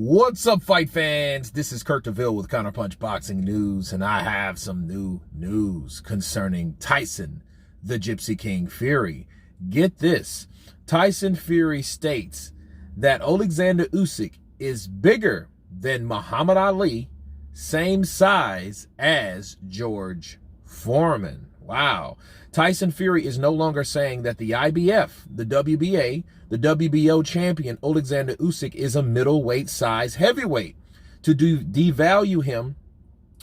What's up, fight fans? This is Kurt DeVille with Counterpunch Boxing News, and I have some new news concerning Tyson, the Gypsy King Fury. Get this. Tyson Fury states that Oleksandr Usyk is bigger than Muhammad Ali, same size as George Foreman. Wow. Tyson Fury is no longer saying that the IBF, the WBA, the WBO champion Oleksandr Usyk is a middleweight size heavyweight to devalue him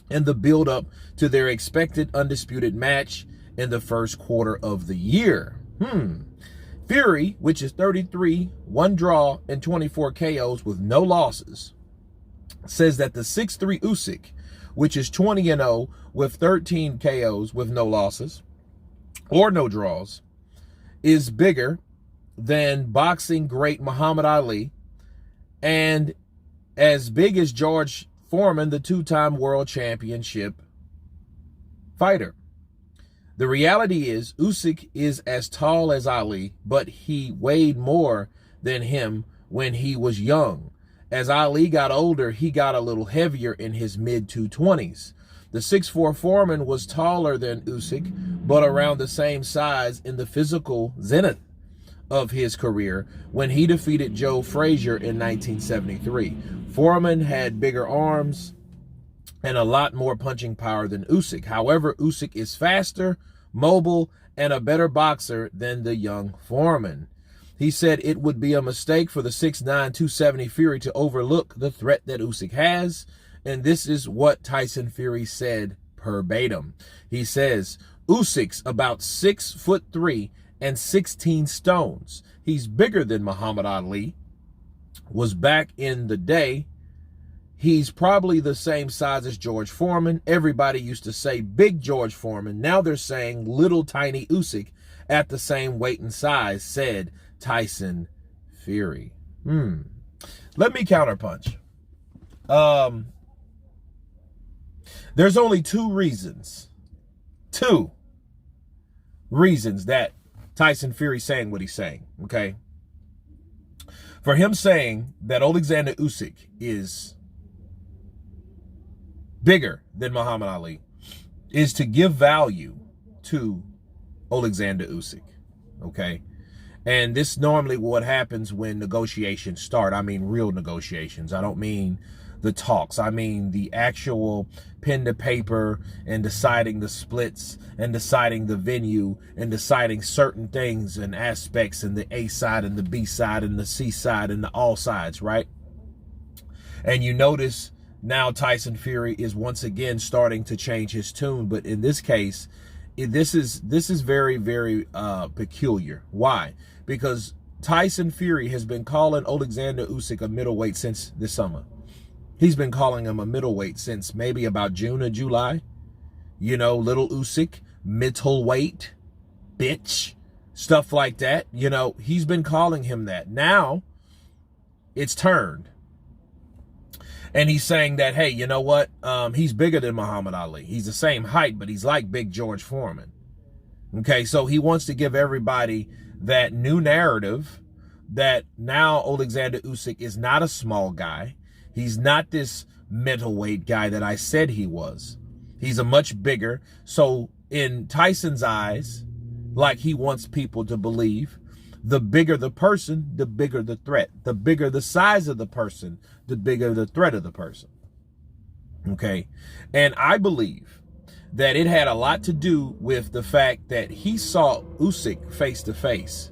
in the build-up to their expected undisputed match in the first quarter of the year. Fury, which is 33, 1 draw, and 24 KOs with no losses, says that the 6'3 Usyk, which is 20-0 with 13 KOs with no losses or no draws, is bigger than boxing great Muhammad Ali and as big as George Foreman, the two-time world championship fighter. The reality is Usyk is as tall as Ali, but he weighed more than him when he was young. As Ali got older, he got a little heavier in his mid-220s. The 6'4 Foreman was taller than Usyk, but around the same size in the physical zenith of his career when he defeated Joe Frazier in 1973. Foreman had bigger arms and a lot more punching power than Usyk. However, Usyk is faster, mobile, and a better boxer than the young Foreman. He said it would be a mistake for the 6'9", 270 Fury to overlook the threat that Usyk has. And this is what Tyson Fury said verbatim. He says, Usyk's about 6'3" and 16 stones. He's bigger than Muhammad Ali was back in the day. He's probably the same size as George Foreman. Everybody used to say big George Foreman. Now they're saying little tiny Usyk at the same weight and size, said Tyson Fury. Let me counterpunch. There's only two reasons that Tyson Fury saying what he's saying, okay? For him saying that Oleksandr Usyk is bigger than Muhammad Ali is to give value to Oleksandr Usyk, okay? And this normally what happens when negotiations start. I mean real negotiations. I don't mean the talks. I mean the actual pen to paper and deciding the splits and deciding the venue and deciding certain things and aspects and the A side and the B side and the C side and the all sides, right? And you notice now Tyson Fury is once again starting to change his tune, but in this case, this is very, very peculiar. Why? Because Tyson Fury has been calling Oleksandr Usyk a middleweight since this summer. He's been calling him a middleweight since maybe about June or July. You know, little Usyk, middleweight, bitch, stuff like that. You know, he's been calling him that. Now, it's turned. And he's saying that, hey, you know what? He's bigger than Muhammad Ali. He's the same height, but he's like big George Foreman. Okay, so he wants to give everybody that new narrative that now Oleksandr Usyk is not a small guy. He's not this middleweight guy that I said he was. He's a much bigger. So in Tyson's eyes, like he wants people to believe, the bigger the person, the bigger the threat. The bigger the size of the person, the bigger the threat of the person. Okay? And I believe that it had a lot to do with the fact that he saw Usyk face to face.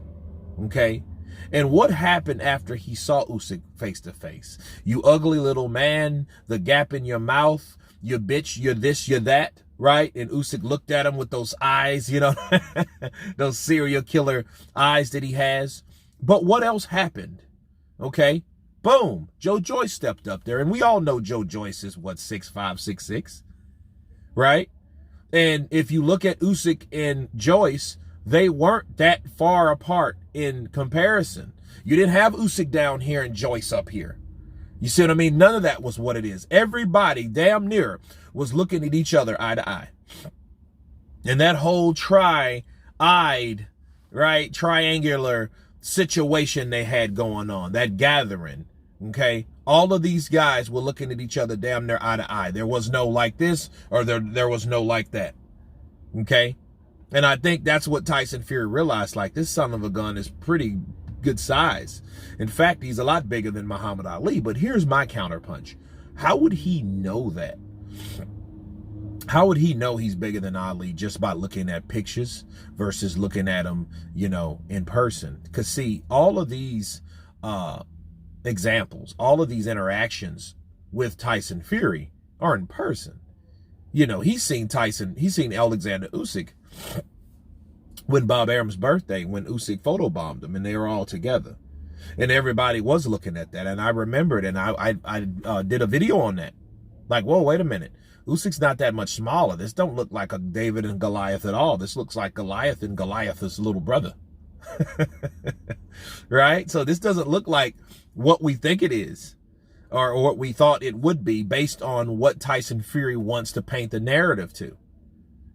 Okay? And what happened after he saw Usyk face to face? You ugly little man, the gap in your mouth, you bitch, you're this, you're that, right? And Usyk looked at him with those eyes, you know, those serial killer eyes that he has. But what else happened? Okay, boom, Joe Joyce stepped up there. And we all know Joe Joyce is, what, 6'5", 6'6", right? And if you look at Usyk and Joyce, they weren't that far apart in comparison. You didn't have Usyk down here and Joyce up here. You see what I mean? None of that was what it is. Everybody damn near was looking at each other eye to eye. And that whole tri-eyed, right, triangular situation they had going on, that gathering, Okay, all of these guys were looking at each other damn near eye to eye. There was no like this, or there was no like that. Okay, and I think that's what Tyson Fury realized. Like, this son of a gun is pretty good size. In fact, he's a lot bigger than Muhammad Ali. But here's my counterpunch. How would he know that? How would he know he's bigger than Ali just by looking at pictures versus looking at him, you know, in person? Because, see, all of these examples, all of these interactions with Tyson Fury are in person. You know, he's seen Oleksandr Usyk when Bob Arum's birthday, when Usyk photobombed him, and they were all together. And everybody was looking at that. And I remembered, and I did a video on that. Like, whoa, wait a minute. Usyk's not that much smaller. This don't look like a David and Goliath at all. This looks like Goliath and Goliath's little brother. Right? So this doesn't look like what we think it is, or what we thought it would be, based on what Tyson Fury wants to paint the narrative to.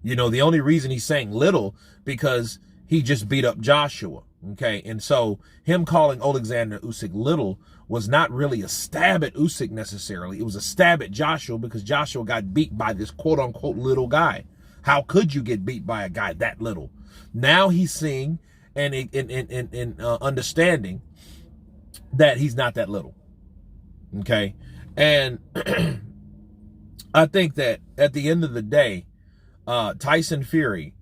You know, the only reason he's saying little, because he just beat up Joshua. Okay, and so him calling Oleksandr Usyk little was not really a stab at Usyk necessarily. It was a stab at Joshua, because Joshua got beat by this quote-unquote little guy. How could you get beat by a guy that little? Now he's seeing and understanding that he's not that little. Okay, and I think that at the end of the day, Tyson Fury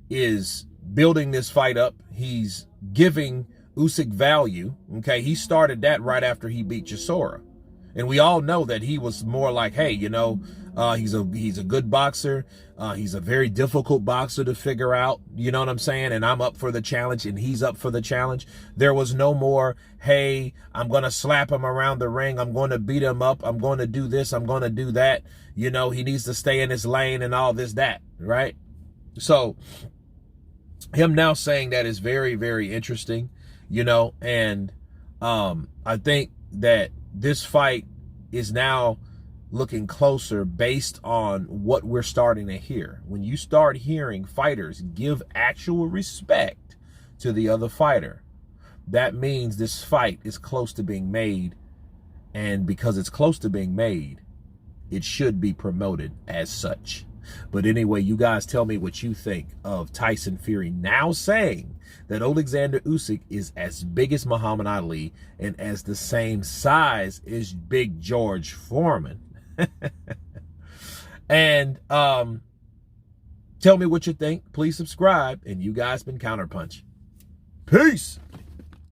is building this fight up. He's giving Usyk value. Okay, he started that right after he beat Chisora, and we all know that he was more like, hey, you know, he's a good boxer. He's a very difficult boxer to figure out. You know what I'm saying? And I'm up for the challenge, and he's up for the challenge. There was no more, hey, I'm gonna slap him around the ring. I'm going to beat him up. I'm going to do this. I'm going to do that. You know, he needs to stay in his lane and all this, that, right? So him now saying that is very, very interesting, you know, and I think that this fight is now looking closer based on what we're starting to hear. When you start hearing fighters give actual respect to the other fighter, that means this fight is close to being made, and because it's close to being made, it should be promoted as such. But anyway, you guys tell me what you think of Tyson Fury now saying that Oleksandr Usyk is as big as Muhammad Ali and as the same size as Big George Foreman. And tell me what you think. Please subscribe. And you guys been Counterpunch. Peace.